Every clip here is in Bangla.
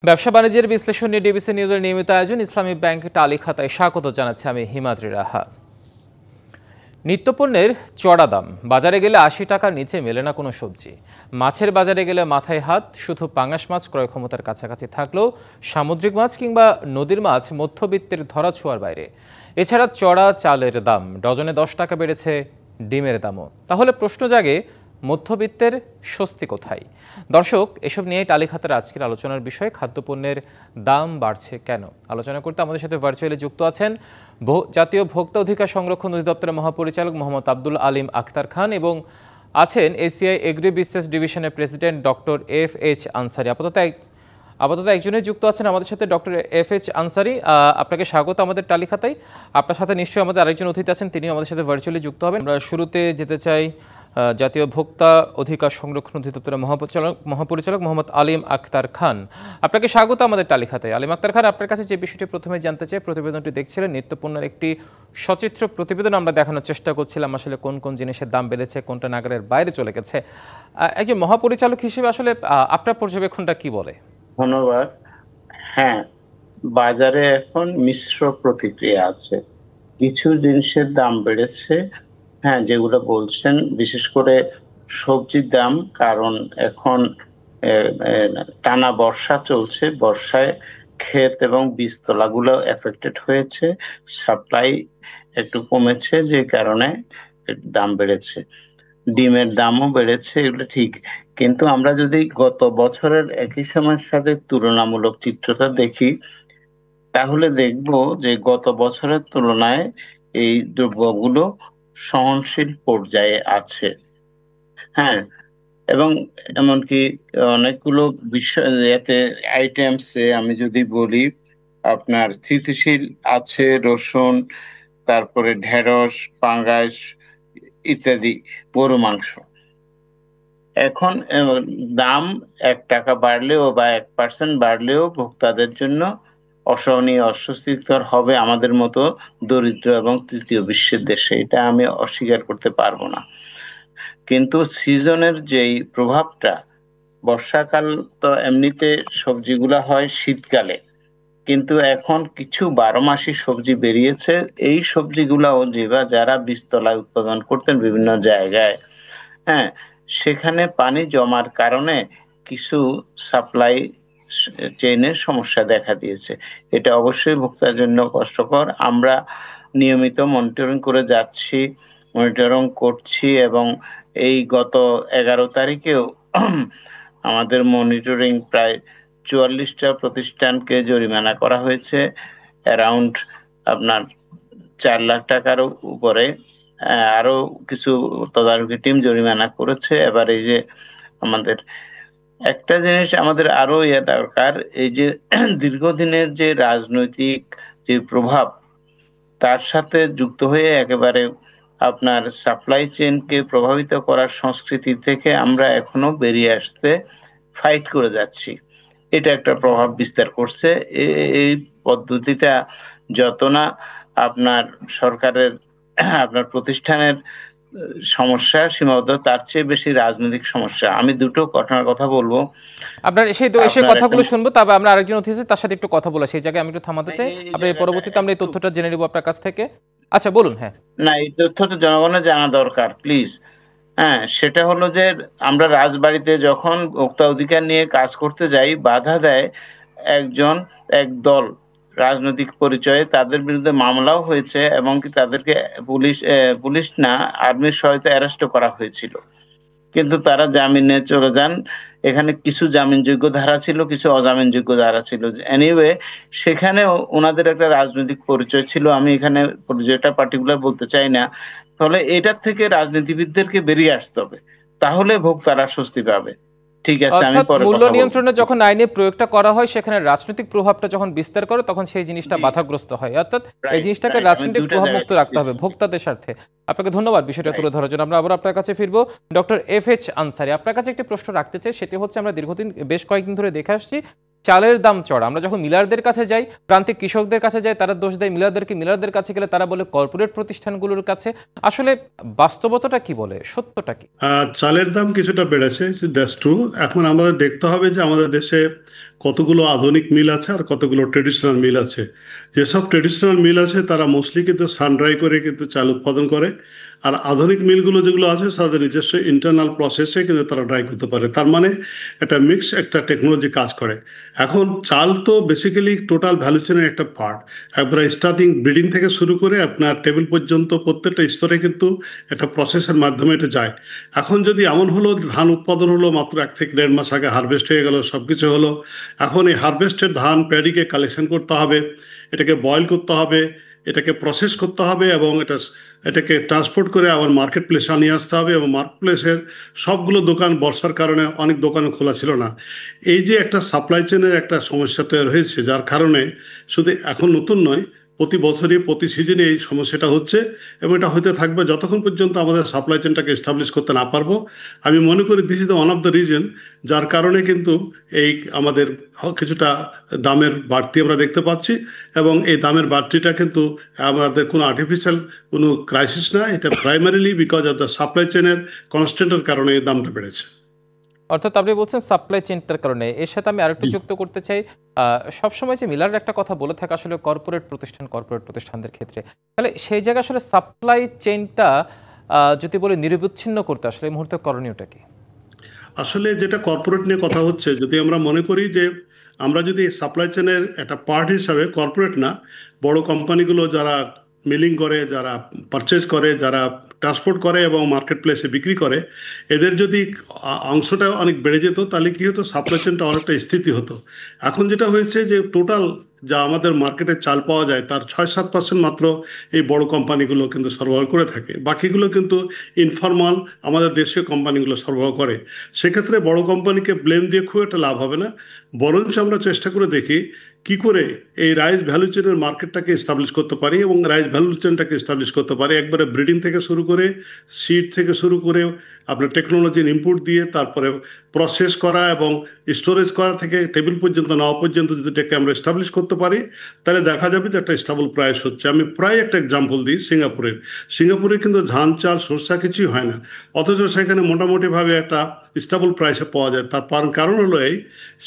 ব্যবসা বাণিজ্যের বিশ্লেষণ নিয়ে ডিবিসি নিউজের নিয়মিত আয়োজন ইসলামী ব্যাংক টালি খাতায় স্বাগত জানাচ্ছি আমি হিমাদ্রি রাহা। নিত্যপণ্যের চড়া দাম, বাজারে গেলে ৮০ টাকার নিচে মেলে না কোনো সবজি। মাছের বাজারে গেলে মাথায় হাত, শুধু পাঙাশ মাছ ক্রয় ক্ষমতার কাছাকাছি থাকলেও সামুদ্রিক মাছ কিংবা নদীর মাছ মধ্যবিত্তের ধরাছোঁয়ার বাইরে। এছাড়া চড়া চালের দাম, ডজনে ১০ টাকা বেড়েছে ডিমের দামও। তাহলে প্রশ্ন জাগে, মধ্যবিত্তের স্বস্তি কোথায়? দর্শক, এসব নিয়ে টালি খাতার আজকের আলোচনার বিষয় খাদ্যপণ্যের দাম বাড়ছে কেন। আলোচনা করতে আমাদের সাথে ভার্চুয়ালি যুক্ত আছেন জাতীয় ভোক্তা অধিকার সংরক্ষণ অধিদপ্তরের মহাপরিচালক মোহাম্মদ আব্দুল আলিম আখতার খান এবং আছেন এসিআই এগ্রি বিজনেস ডিভিশনের প্রেসিডেন্ট ডক্টর FH আনসারি। আপাতত একজনই যুক্ত আছেন আমাদের সাথে, ডক্টর FH আনসারি। আপনাকে স্বাগত আমাদের টালি খাতায়। আপনার সাথে নিশ্চয়ই আমাদের আরেকজন অতিথি আছেন, তিনিও আমাদের সাথে ভার্চুয়ালি যুক্ত হবেন। আমরা শুরুতে যেতে চাই জাতীয় ভোক্তা অধিকার সংরক্ষণ অধিদপ্তরের মহাপরিচালক মোহাম্মদ আলিম আখতার খান। আপনাকে স্বাগত আমাদের টালি খাতায়। আলিম আখতার খান, আপনার কাছে যে বিষয়টি প্রথমে জানতে চাই, প্রতিবেদনটি দেখছিলেন, নিত্যপণ্যের একটি সচিত্র প্রতিবেদন আমরা দেখানোর চেষ্টা করছিলাম আসলে কোন কোন জিনিসের দাম বেড়েছে, কোনটা নাগালের বাইরে চলে গেছে। একজন মহাপরিচালক হিসেবে আসলে আপনার পর্যবেক্ষণটা কি বলে? ধন্যবাদ। হ্যাঁ, বাজারে এখন মিশ্র প্রতিক্রিয়া আছে। কিছু জিনিসের দাম বেড়েছে, হ্যাঁ, যেগুলো বলছেন, বিশেষ করে সবজির দাম, কারণ এখন টানা বর্ষা চলছে। বর্ষায় ক্ষেত এবং বীজতলাগুলো এফেক্টেড হয়েছে, সাপ্লাই একটু কমেছে, যে কারণে দাম বেড়েছে। ডিমের দামও বেড়েছে, এগুলো ঠিক। কিন্তু আমরা যদি গত বছরের একই সময়ের সাথে তুলনামূলক চিত্রটা দেখি, তাহলে দেখব যে গত বছরের তুলনায় এই দ্রব্যগুলো সহনশীল পর্যায়ে আছে। হ্যাঁ, এবং এমনকি অনেকগুলো বিষয় এতে আইটেমসে আমি যদি বলি, আপনার স্থিতিশীল আছে রসুন, তারপরে ঢেঁড়স, পাঙ্গাস ইত্যাদি, গরু মাংস। এখন দাম ১ টাকা বাড়লেও বা ১% বাড়লেও ভোক্তাদের জন্য অসহনীয়, অস্বস্তিকর হবে আমাদের মতো দরিদ্র এবং তৃতীয় বিশ্বের দেশে। এটা আমি অস্বীকার করতে পারবো না। কিন্তু সিজনের যেই প্রভাবটা, বর্ষাকাল তো এমনিতে সবজিগুলা হয় শীতকালে, কিন্তু এখন কিছু ১২ মাসি সবজি বেরিয়েছে। এই সবজিগুলাও যারা বীজতলায় উৎপাদন করতেন বিভিন্ন জায়গায়, হ্যাঁ, সেখানে পানি জমার কারণে কিছু সাপ্লাই চেইনের সমস্যা দেখা দিয়েছে। এটা অবশ্যই ভোক্তার জন্য কষ্টকর। আমরা নিয়মিত মনিটরিং করে যাচ্ছি, মনিটরিং করছি, এবং এই গত ১১ তারিখেও আমাদের মনিটরিং প্রায় ৪৪টা প্রতিষ্ঠানকে জরিমানা করা হয়েছে, অ্যারাউন্ড আপনার ৪ লাখ টাকার উপরে। আরো কিছু তদারকি টিম জরিমানা করেছে। এবার এই যে আমাদের একটা জিনিস আমাদের আরো দরকার, এই যে দীর্ঘদিনের যে রাজনৈতিক যে প্রভাব, তার সাথে যুক্ত হয়ে একেবারে আপনার সাপ্লাই চেইনকে প্রভাবিত করার সংস্কৃতি থেকে আমরা এখনো বেরিয়ে আসতে ফাইট করে যাচ্ছি। এটা একটা প্রভাব বিস্তার করছে। এই পদ্ধতিটা যত না আপনার সরকারের, আপনার প্রতিষ্ঠানের সমস্যা সীমাবদ্ধ, তার চেয়ে বেশি রাজনৈতিক সমস্যা। আমি দুটো ঘটনার কথা বলবো। আপনার সেই কথাগুলো শুনবো, তবে আমরা আরেকজন অতিথি তার সাথে একটু কথা বলা, সেই জায়গায় আমি একটু থামাতে চাই। আপনার পরবর্তীতে আমরা এই তথ্যটা জেনে নেব আপনার কাছ থেকে। আচ্ছা, বলুন। হ্যাঁ, না, এই তথ্যটা জনগণের জানা দরকার, প্লিজ। হ্যাঁ, সেটা হলো যে আমরা রাজবাড়িতে যখন ভোক্তা অধিকার নিয়ে কাজ করতে যাই, বাধা দেয় একদল রাজনৈতিক পরিচয়ে। তাদের বিরুদ্ধে মামলাও হয়েছে, এবং কি তাদেরকে পুলিশ না, আর্মির সহায়তায় অ্যারেস্টও করা হয়েছিল। কিন্তু তারা জামিনে চলে যান। এখানে কিছু জামিনযোগ্য ধারা ছিল, কিছু অজামিনযোগ্য ধারা ছিল। এনিওয়ে, সেখানেও ওনাদের একটা রাজনৈতিক পরিচয় ছিল। আমি এখানে পরিচয়টা পার্টিকুলার বলতে চাই না। ফলে এটার থেকে রাজনীতিবিদদেরকে বেরিয়ে আসতে হবে, তাহলে ভোক্তারা স্বস্তি পাবে। ঠিক আছে, আমি অর্থাৎ পরে মূল্য কথা বলবো। নিয়ন্ত্রণে যখন আইনের প্রয়োগটা করা হয়, সেখানে রাজনৈতিক প্রভাবটা যখন বিস্তার করে, তখন সেই জিনিসটা বাধাগ্রস্ত হয়। অর্থাৎ এই জিনিসটাকে আমি রাজনৈতিক দুইটা প্রভাব মুক্ত জায়গায় রাখতে হবে ভোক্তাদের স্বার্থে। আপনাকে ধন্যবাদ বিষয়টা তুলে ধরার জন্য। আমরা আবার আপনার কাছে ফিরবো। ডক্টর FH আনসারি, আপনার কাছে একটি প্রশ্ন রাখতে চাই। সেটি হচ্ছে, আমরা দীর্ঘদিন বেশ কয়েকদিন ধরে দেখে আসছি চালের দাম চড়া। আমরা যখন মিলারদের কাছে যাই, প্রান্তিক কৃষকদের কাছে যাই, তারা দোষ দেয় মিলারদেরকে। মিলারদের কাছে গেলে তারা বলে কর্পোরেট প্রতিষ্ঠানগুলোর কাছে। আসলে বাস্তবতাটা কি বলে, সত্যটা কি? চালের দাম কিছুটা বেড়েছে, দ্যাটস ট্রু। এখন আমাদের দেখতে হবে যে আমাদের দেশে কতগুলো আধুনিক মিল আছে আর কতগুলো ট্রেডিশনাল মিল আছে। যেসব ট্রেডিশনাল মিল আছে তারা মোস্টলি কিন্তু সান ড্রাই করে কিন্তু চাল উৎপাদন করে, আর আধুনিক মিলগুলো যেগুলো আছে তাদের নিজস্ব ইন্টারনাল প্রসেসে কিন্তু তারা ড্রাই করতে পারে। তার মানে একটা মিক্স একটা টেকনোলজি কাজ করে। এখন চাল তো বেসিক্যালি টোটাল ভ্যালু চেনের একটা পার্ট। একবারে স্টার্টিং ব্রিডিং থেকে শুরু করে আপনার টেবিল পর্যন্ত প্রত্যেকটা স্তরে কিন্তু একটা প্রসেসের মাধ্যমে এটা যায়। এখন যদি এমন হলো ধান উৎপাদন হলো মাত্র 1 থেকে 1.5 মাস আগে হারভেস্ট হয়ে গেল, সব কিছু হলো, এখন এই হারভেস্টেড ধান প্যাডিকে কালেকশন করতে হবে, এটাকে বয়েল করতে হবে, এটাকে প্রসেস করতে হবে এবং এটাকে ট্রান্সপোর্ট করে আবার মার্কেট প্লেসে নিয়ে আসতে হবে, এবং মার্কেট প্লেসের সবগুলো দোকান বর্ষার কারণে অনেক দোকানে খোলা ছিল না। এই যে একটা সাপ্লাই চেনের একটা সমস্যা তৈরি হয়েছে, যার কারণে শুধু এখন নতুন নয়, প্রতি বছরই প্রতি সিজনে এই সমস্যাটা হচ্ছে, এবং এটা হতে থাকবে যতক্ষণ পর্যন্ত আমাদের সাপ্লাই চেনটাকে এস্টাবলিশ করতে না পারবো। আমি মনে করি this is the one of the reason যার কারণে কিন্তু এই আমাদের কিছুটা দামের বাড়তি আমরা দেখতে পাচ্ছি, এবং এই দামের বাড়তিটা কিন্তু আমাদের কোনো আর্টিফিশিয়াল কোনো ক্রাইসিস না, এটা primarily because of the supply চেনের কনস্ট্যান্টের কারণে এই দামটা বেড়েছে। অর্থাৎ আপনি বলছেন সাপ্লাই চেইনটার কারণে। এর সাথে আমি আরেকটু যুক্ত করতে চাই, সবসময় যে মিলার একটা কথা বলে থাকে আসলে কর্পোরেট প্রতিষ্ঠানদের ক্ষেত্রে, তাহলে সেই জায়গায় আসলে সাপ্লাই চেইনটা যদি বলে নিরবিচ্ছিন্ন করতে আসলে এই মুহূর্তে করণীয়টা কি? আসলে যেটা কর্পোরেট নিয়ে কথা হচ্ছে, যদি আমরা মনে করি যে আমরা যদি সাপ্লাই চেনের একটা পার্ট হিসাবে, কর্পোরেট না, বড় কোম্পানিগুলো যারা মিলিং করে, যারা পারচেজ করে, যারা ট্রান্সপোর্ট করে এবং মার্কেট প্লেসে বিক্রি করে, এদের যদি অংশটা অনেক বেড়ে যেত তাহলে কী হতো, সাপ্লাই চেনটা অনেকটা স্থিতি হতো। এখন যেটা হয়েছে যে টোটাল যা আমাদের মার্কেটে চাল পাওয়া যায় তার 6-7% মাত্র এই বড় কোম্পানিগুলো কিন্তু সরবরাহ করে থাকে, বাকিগুলো কিন্তু ইনফরমাল আমাদের দেশীয় কোম্পানিগুলো সরবরাহ করে। সেক্ষেত্রে বড় কোম্পানিকে ব্লেম দিয়ে খুব একটা লাভ হবে না, বরঞ্চ আমরা চেষ্টা করে দেখি কি করে এই রাইস ভ্যালু চেনের মার্কেটটাকে এস্টাবলিশ করতে পারি এবং রাইস ভ্যালু চেনটাকে এস্টাবলিশ করতে পারি, একবারে ব্রিডিং থেকে শুরু করে, সিড থেকে শুরু করে, আপনার টেকনোলজির ইনপুট দিয়ে, তারপরে প্রসেস করা এবং স্টোরেজ করা থেকে টেবিল পর্যন্ত নেওয়া পর্যন্ত যদি এটাকে আমরা এস্টাবলিশ করতে পারি, তাহলে দেখা যাবে যে একটা স্টেবল প্রাইস হচ্ছে। আমি প্রায় একটা এক্সাম্পল দিই সিঙ্গাপুরে কিন্তু ধান চাল সরষা কিছুই হয় না, অথচ সেখানে মোটামুটিভাবে একটা স্টেবল প্রাইসে পাওয়া যায়। তার কারণ হলো এই,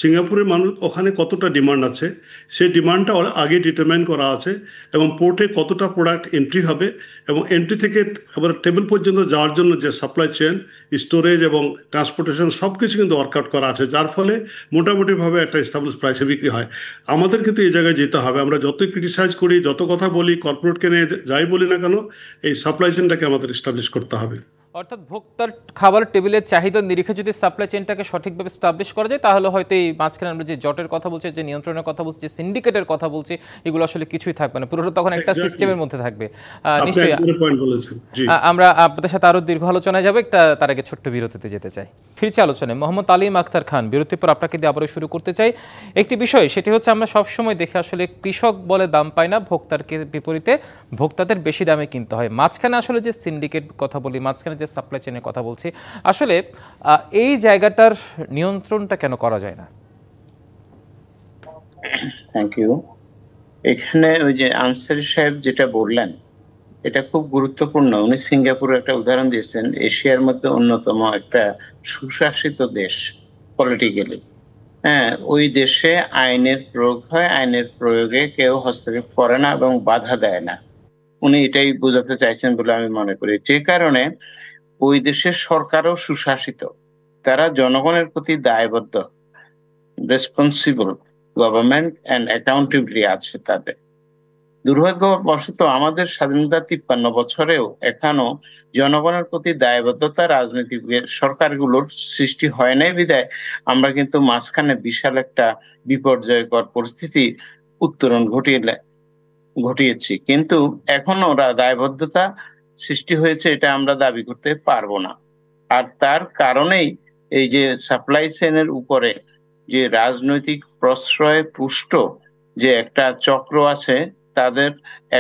সিঙ্গাপুরের মানুষ ওখানে কতটা ডিমান্ড আছে সেই ডিমান্ডটা আগে ডিটারমাইন করা আছে, এবং পোর্টে কতটা প্রোডাক্ট এন্ট্রি হবে, এবং এন্ট্রি থেকে আবার টেবিল পর্যন্ত যাওয়ার জন্য যে সাপ্লাই চেন, স্টোরেজ এবং ট্রান্সপোর্টেশন সব কিছু কিন্তু ওয়ার্কআউট করা আছে, যার ফলে মোটামুটিভাবে একটা স্টেবল প্রাইসে বিক্রি হয়। আমাদের কিন্তু এই জায়গায় যেতে হবে, আমরা যতই ক্রিটিসাইজ করি, যত কথা বলি, কর্পোরেটকে নিয়ে যাই বলি না কেন, এই সাপ্লাই চেনটাকে আমাদের এস্টাবলিশ করতে হবে। অর্থাৎ ভোক্তার খাবার টেবিলের চাহিদার নিরিখে যদি সাপ্লাই চেইনটাকে সঠিকভাবে স্টাবলিশ করা যায়, তাহলে হয়তো এই মাঝখানে আমরা যে জটের কথা বলছি, যে নিয়ন্ত্রণের কথা বলছি, যে সিন্ডিকেটের কথা বলছি, এগুলো আসলে কিছুই থাকবে না, পুরোটা তখন একটা সিস্টেমের মধ্যে থাকবে। নিশ্চয়ই আমরা আপনাদের সাথে আরো দীর্ঘ আলোচনায় যাবো, একটা তার আগে ছোট্ট বিরতিতে যেতে চাই। ফিরছি আলোচনায়। মোহাম্মদ আলিম আখতার খান, বিরতির পর আপনাকে দিয়ে আবারও শুরু করতে চাই। একটি বিষয়, সেটি হচ্ছে আমরা সবসময় দেখে আসলে কৃষক বলে দাম পায় না, ভোক্তার বিপরীতে ভোক্তাদের বেশি দামে কিনতে হয়। মাঝখানে আসলে যে সিন্ডিকেট কথা বলি, মাঝখানে যে সাপ্লাই চেনের কথা বলছি, আসলে এই জায়গাটার নিয়ন্ত্রণটা কেন করা যায় না? Thank you. এখানে ওই যে আনসারী সাহেব যেটা বললেন এটা খুব গুরুত্বপূর্ণ। উনি সিঙ্গাপুরের একটা উদাহরণ দিয়েছেন, এশিয়ার মধ্যে অন্যতম একটা সুশাসিত দেশ পলিটিক্যালি। হ্যাঁ, ওই দেশে আইনের প্রয়োগ হয়, আইনের প্রয়োগে কেউ হস্তক্ষেপ করে না এবং বাধা দেয় না। উনি এটাই বোঝাতে চাইছেন বলে আমি মনে করি। যে কারণে ওই দেশের সরকারও সুশাসিত, তারা জনগণের প্রতি দায়বদ্ধ, রেসপন্সিবল গভর্নমেন্ট অ্যান্ড অ্যাকাউন্টেবিলিটি আছে তাদের। দুর্ভাগ্যবশত আমাদের স্বাধীনতা 53 বছরেও এখনো জনগণের প্রতি দায়বদ্ধতা রাজনৈতিক সরকারগুলোর সৃষ্টি হয় নাই বিধায় আমরা কিন্তু মাঝখানে বিশাল একটা বিপর্যয়কর পরিস্থিতি উত্তরণ ঘটিয়েছি, কিন্তু এখনো ওরা দায়বদ্ধতা সৃষ্টি হয়েছে এটা আমরা দাবি করতে পারবো না। আর তার কারণেই এই যে সাপ্লাই চেনের উপরে যে রাজনৈতিক প্রশ্রয় পুষ্ট যে একটা চক্র আছে, তাদের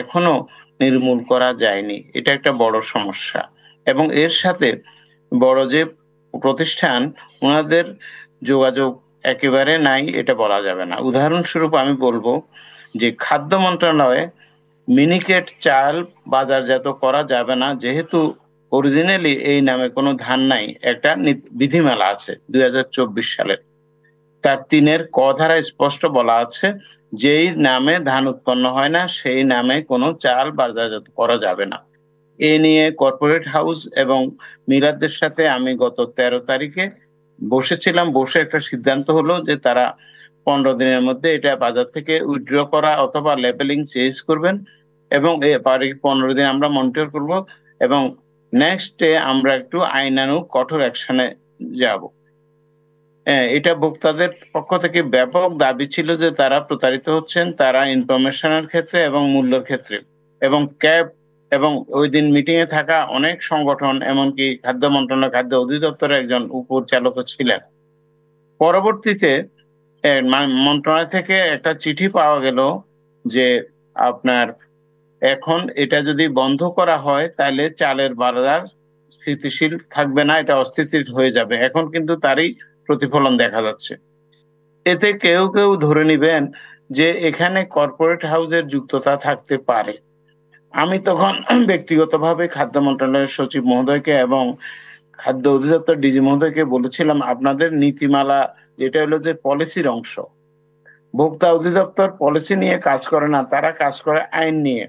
এখনো নির্মূল করা যায়নি, এটা একটা বড় সমস্যা। এবং এর সাথে বড় যে প্রতিষ্ঠান, ওনাদের যোগাযোগ একেবারে নাই এটা বলা যাবে না। উদাহরণস্বরূপ আমি বলবো যে খাদ্য মন্ত্রণালয়ে মিনিকেট চাল বাজারজাত করা যাবে না, যেহেতু অরিজিনালি এই নামে কোনো ধান নাই, একটা বিধিমালা আছে 2024 সালের। তার 3-এর ক ধারায় স্পষ্ট বলা আছে, যেই নামে ধান উৎপন্ন হয় না সেই নামে কোনো চাল বাজারজাত করা যাবে না। এ নিয়ে কর্পোরেট হাউস এবং মিলারদের সাথে আমি গত 13 তারিখে বসেছিলাম। বসে একটা সিদ্ধান্ত হলো যে তারা 15 দিনের মধ্যে এটা বাজার থেকে উইথড্র করা অথবা লেবেলিং চেঞ্জ করবেন, এবং এবারে 15 দিন আমরা মনিটর করব, এবং নেক্সট ডে আমরা একটু আইনানুগ কঠোর অ্যাকশনে যাব। এটা ভোক্তাদের পক্ষ থেকে ব্যাপক দাবি ছিল যে তারা প্রতারিত হচ্ছেন, তারা ইনফরমেশনের ক্ষেত্রে এবং মূল্যের ক্ষেত্রে। এবং ক্যাব এবং ওই দিন মিটিং এ থাকা অনেক সংগঠন, এমনকি খাদ্য মন্ত্রণালয়, খাদ্য অধিদপ্তরের একজন উপপরিচালকও ছিলেন। পরবর্তীতে মন্ত্রণালয় থেকে একটা চিঠি পাওয়া গেল যে আপনার এখন এটা যদি বন্ধ করা হয় তাহলে চালের বাজার স্থিতিশীল থাকবে না, এটা অস্থিতিশীল হয়ে যাবে। এখন কিন্তু তারই প্রতিফলন দেখা যাচ্ছে। এতে কেউ কেউ ধরে নিবেন যে এখানে কর্পোরেট হাউসের যুক্ততা থাকতে পারে। আমি তখন ব্যক্তিগতভাবে খাদ্য মন্ত্রণালয়ের সচিব মহোদয়কে এবং খাদ্য অধিদপ্তর ডিজি মহোদয়কে বলেছিলাম, আপনাদের নীতিমালা যেটা হলো যে পলিসির অংশ, ভোক্তা অধিদপ্তর পলিসি নিয়ে কাজ করে না, তারা কাজ করে আইন নিয়ে।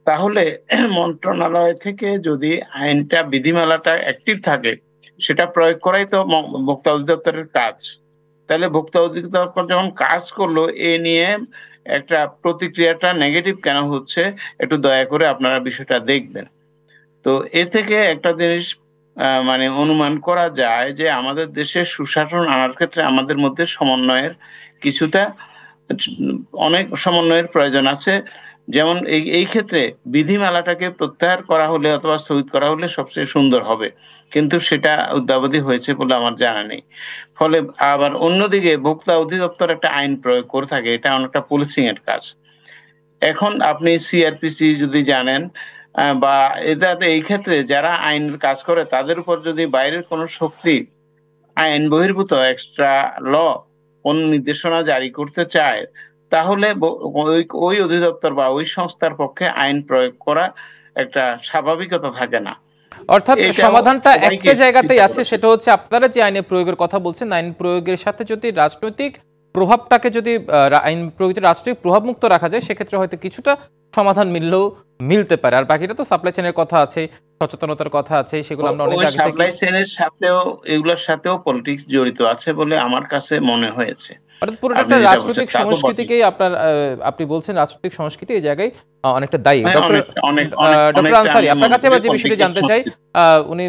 তাহলে মন্ত্রণালয় থেকে যদি আইনটা, বিধিমালাটা অ্যাক্টিভ থাকে, সেটা প্রয়োগ করাই তো ভোক্তা অধিদপ্তরের কাজ। তাহলে ভোক্তা অধিদপ্তর যখন কাজ করলো, এ নিয়ে একটা প্রতিক্রিয়াটা নেগেটিভ কেন হচ্ছে, একটু দয়া করে আপনারা বিষয়টা দেখবেন। তো এ থেকে একটা জিনিস মানে অনুমান করা যায় যে আমাদের দেশে সুশাসন আনার ক্ষেত্রে আমাদের মধ্যে সমন্বয়ের কিছুটা অনেক সমন্বয়ের প্রয়োজন আছে। যেমন এই ক্ষেত্রে বিধিমালাটাকে প্রত্যাহার করা হলে অথবা স্থগিত করা হলে সবচেয়ে সুন্দর হবে। কিন্তু সেটা অদ্যাবধি হয়েছে বলে আমার জানা নেই। ফলে আবার অন্যদিকে ভোক্তা অধিদপ্তর একটা আইন প্রয়োগ করে থাকে, এটা অনেকটা পুলিশিং এর কাজ। এখন আপনি সিআরপিসি যদি জানেন বা এটাতে এই ক্ষেত্রে যারা আইনের কাজ করে তাদের উপর যদি বাইরের কোনো শক্তি আইন বহির্ভূত এক্সট্রা ল কোন নির্দেশনা জারি করতে চায়, তাহলে ওই অধিদপ্তর বা ওই সংস্থার পক্ষে আইন প্রয়োগ করা একটা স্বাভাবিকতা থাকে না। অর্থাৎ এটাও সমাধানটা সবাইকে একটা জায়গাতেই চিন্তা আছে, করেছে। সেটা হচ্ছে আপনারা যে আইনের প্রয়োগের কথা বলছেন, আইন প্রয়োগের সাথে যদি রাজনৈতিক প্রভাবটাকে যদি আইন প্রয়োগের রাজনৈতিক প্রভাব মুক্ত রাখা যায়, সেক্ষেত্রে হয়তো কিছুটা সমাধান মিলতে পারে। আর বাকিটা তো সাপ্লাই চেনের কথা আছে, সচেতনতার কথা আছে, সেগুলো আমরা অনেক ওই আগে থেকে। সাপ্লাই চেনের সাথেও এগুলোর সাথেও পলিটিক্স জড়িত আছে বলে আমার কাছে মনে হয়েছে। অর্থাৎ পুরোটা আপনি একটা যেটা বলছেন রাজনৈতিক তা তো বটেই। সংস্কৃতিকেই আপনি বলছেন রাজনৈতিক সংস্কৃতি এই জায়গায় অনেকটা দায়ী। হ্যাঁ, ডক্টর ডক্টর অনেকটা আনসারী, আমি আপনার মনে কাছে করি আবার যে বিষয়টি পলিটিক্যাল জানতে চাই, সংস্কৃতি। উনি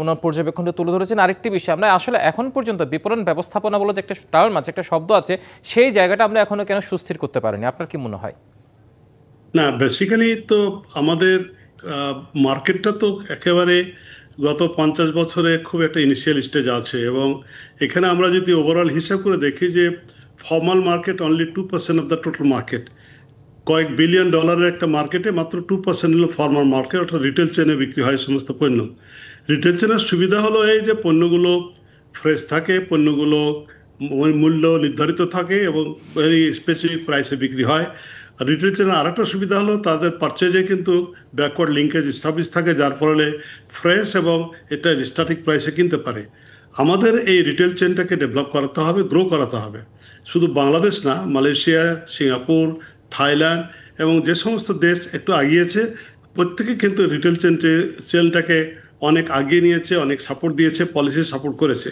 ওনার পর্যবেক্ষণটা তুলে ধরেছেন। আরেকটি বিষয়, আমরা আসলে এখন পর্যন্ত বিপণন ব্যবস্থাপনা বলে যে একটা টার্ম আছে, একটা শব্দ আছে, সেই জায়গাটা আমরা এখনো কেন সুস্থির করতে পারিনি? আপনার কি মনে হয়? না, বেসিক্যালি তো আমাদের মার্কেটটা তো একেবারে গত 50 বছরে খুব একটা ইনিশিয়াল স্টেজ আছে, এবং এখানে আমরা যদি ওভারঅল হিসাব করে দেখি যে formal market only 2% of the total market. কয়েক বিলিয়ন ডলারের একটা মার্কেটে মাত্র 2% হলো ফর্মাল মার্কেট, অর্থাৎ রিটেল চেনে বিক্রি হয় সমস্ত পণ্য। রিটেল চেনের সুবিধা হলো এই যে পণ্যগুলো ফ্রেশ থাকে, পণ্যগুলো মূল্য নির্ধারিত থাকে এবং ভেরি স্পেসিফিক প্রাইসে বিক্রি হয়। আর রিটেল চেনের আরেকটা সুবিধা হলো তাদের পারচেজে কিন্তু ব্যাকওয়ার্ড লিঙ্কেজ স্টাবলিশ থাকে, যার ফলে ফ্রেশ এবং এটা স্ট্যাটিক প্রাইসে কিনতে পারে। আমাদের এই রিটেল চেনটাকে ডেভেলপ করাতে হবে, গ্রো করাতে হবে। শুধু বাংলাদেশ না, মালয়েশিয়া, সিঙ্গাপুর, থাইল্যান্ড এবং যে সমস্ত দেশ একটু এগিয়েছে, প্রত্যেকে কিন্তু রিটেল চেনটাকে অনেক আগিয়ে নিয়েছে, অনেক সাপোর্ট দিয়েছে, পলিসি সাপোর্ট করেছে।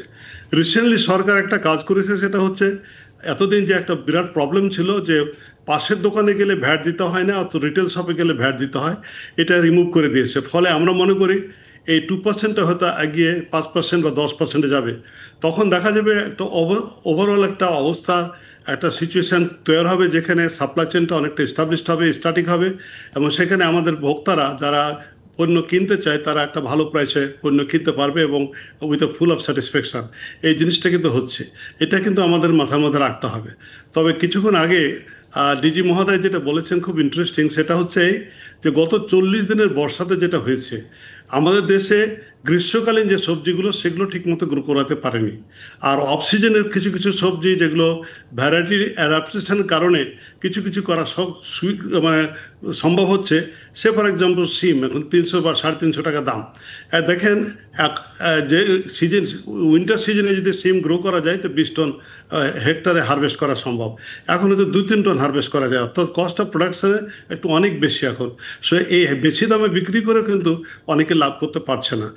রিসেন্টলি সরকার একটা কাজ করেছে, সেটা হচ্ছে এতদিন যে একটা বিরাট প্রবলেম ছিল যে পাশের দোকানে গেলে ভ্যাট দিতে হয় না, অত রিটেল শপে গেলে ভ্যাট দিতে হয়, এটা রিমুভ করে দিয়েছে। ফলে আমরা মনে করি এই 2%টা হয়তো এগিয়ে 5% বা 10%-এ যাবে। তখন দেখা যাবে একটা ওভারঅল একটা অবস্থার একটা সিচুয়েশান তৈরি হবে যেখানে সাপ্লাই চেনটা অনেকটা এস্টাবলিশড হবে, স্ট্যাটিক হবে, এবং সেখানে আমাদের ভোক্তারা যারা পণ্য কিনতে চায় তারা একটা ভালো প্রাইসে পণ্য কিনতে পারবে এবং with a full of satisfaction. এই জিনিসটা কিন্তু হচ্ছে, এটা কিন্তু আমাদের মাথার মধ্যে রাখতে হবে। তবে কিছুক্ষণ আগে ডিজি মহোদয় যেটা বলেছেন খুব ইন্টারেস্টিং, সেটা হচ্ছে এই যে গত 40 দিনের বর্ষাতে যেটা হয়েছে, আমাদের দেশে গ্রীষ্মকালীন যে সবজিগুলো সেগুলো ঠিকমতো গ্রো করাতে পারেনি। আর অফ সিজনের কিছু কিছু সবজি যেগুলো ভ্যারাইটি অ্যাডাপ্টেশনের কারণে কিছু কিছু করা মানে সম্ভব হচ্ছে। সে ফর এক্সাম্পল সিম এখন 300 বা 350 টাকা দাম। দেখেন যে সিজন উইন্টার সিজনে যদি সিম গ্রো করা যায় তো 20 টন হেক্টরে হারভেস্ট করা সম্ভব। এখন হয়তো 2-3 টন হারভেস্ট করা যায়, অর্থাৎ কস্ট অফ প্রোডাকশনে একটু অনেক বেশি এখন। সো এই বেশি দামে বিক্রি করে কিন্তু অনেকে লাভ করতে পারছে না।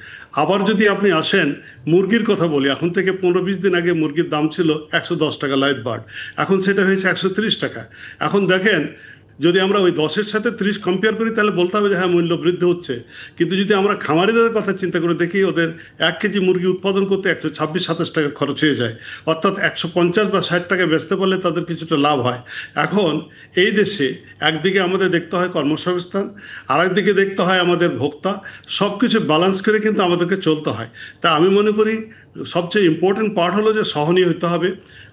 আবার যদি আপনি আসেন মুরগির কথা বলি, এখন থেকে 15-20 দিন আগে মুরগির দাম ছিল 110 টাকা লাইভ বার্ড, এখন সেটা হয়েছে 130 টাকা। এখন দেখেন যদি আমরা ওই 10-এর সাথে 30 কম্পেয়ার করি তাহলে বলতে হবে যে হ্যাঁ মূল্য বৃদ্ধি হচ্ছে, কিন্তু যদি আমরা খামারিদের কথা চিন্তা করে দেখি ওদের 1 কেজি মুরগি উৎপাদন করতে 126-27 টাকা খরচ হয়ে যায়, অর্থাৎ 150 বা 60 টাকা বেচতে পারলে তাদের কিছুটা লাভ হয়। এখন এই দেশে একদিকে আমাদের দেখতে হয় কর্মসংস্থান, আরেকদিকে দেখতে হয় আমাদের ভোক্তা, সব কিছু ব্যালেন্স করে কিন্তু আমাদেরকে চলতে হয়। তা আমি মনে করি সবচেয়ে ইম্পর্টেন্ট পার্ট হলো যে সহনীয় হতে হবে।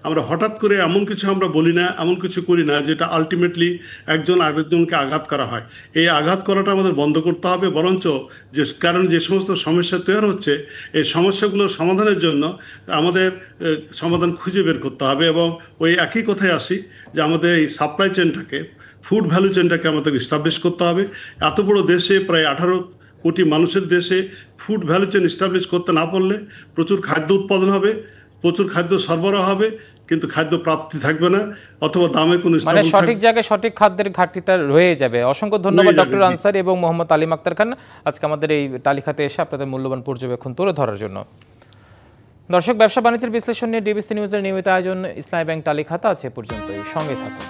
আমরা হঠাৎ করে এমন কিছু আমরা বলি না, এমন কিছু করি না যেটা আলটিমেটলি একজন আরেকজনকে আঘাত করা হয়। এই আঘাত করাটা আমাদের বন্ধ করতে হবে, বরঞ্চ কারণ যে সমস্ত সমস্যা তৈরি হচ্ছে এই সমস্যাগুলো সমাধানের জন্য আমাদের সমাধান খুঁজে বের করতে হবে। এবং ওই একই কথায় আসি যে আমাদের এই সাপ্লাই চেনটাকে, ফুড ভ্যালু চেনটাকে আমাদের এস্টাবলিশ করতে হবে। এত বড় দেশে প্রায় 18 কোটি মানুষের দেশে ফুড ভ্যালু চেন এস্টাবলিশ করতে না পারলে প্রচুর খাদ্য উৎপাদন হবে, প্রচুর খাদ্য সরবরাহ হবে, কিন্তু খাদ্য প্রাপ্তি থাকবে না, অথবা দামে কোনো মানে সঠিক জায়গায় সঠিক খাদ্যের ঘাটতিটা রয়ে যাবে। অসংখ্য ধন্যবাদ ডক্টর আনসারী এবং মোহাম্মদ আলিম আক্তার খান আজকে আমাদের এই তালিকাতে এসে আপনাদের মূল্যবান পর্যবেক্ষণ তুলে ধরার জন্য। দর্শক, ব্যবসা বাণিজ্যের বিশ্লেষণ নিয়ে ডিবিসি নিউজের নিয়মিত আয়োজন ইসলামী ব্যাংক তালিকাতে আছে পর্যন্তই, সঙ্গে থাকুন।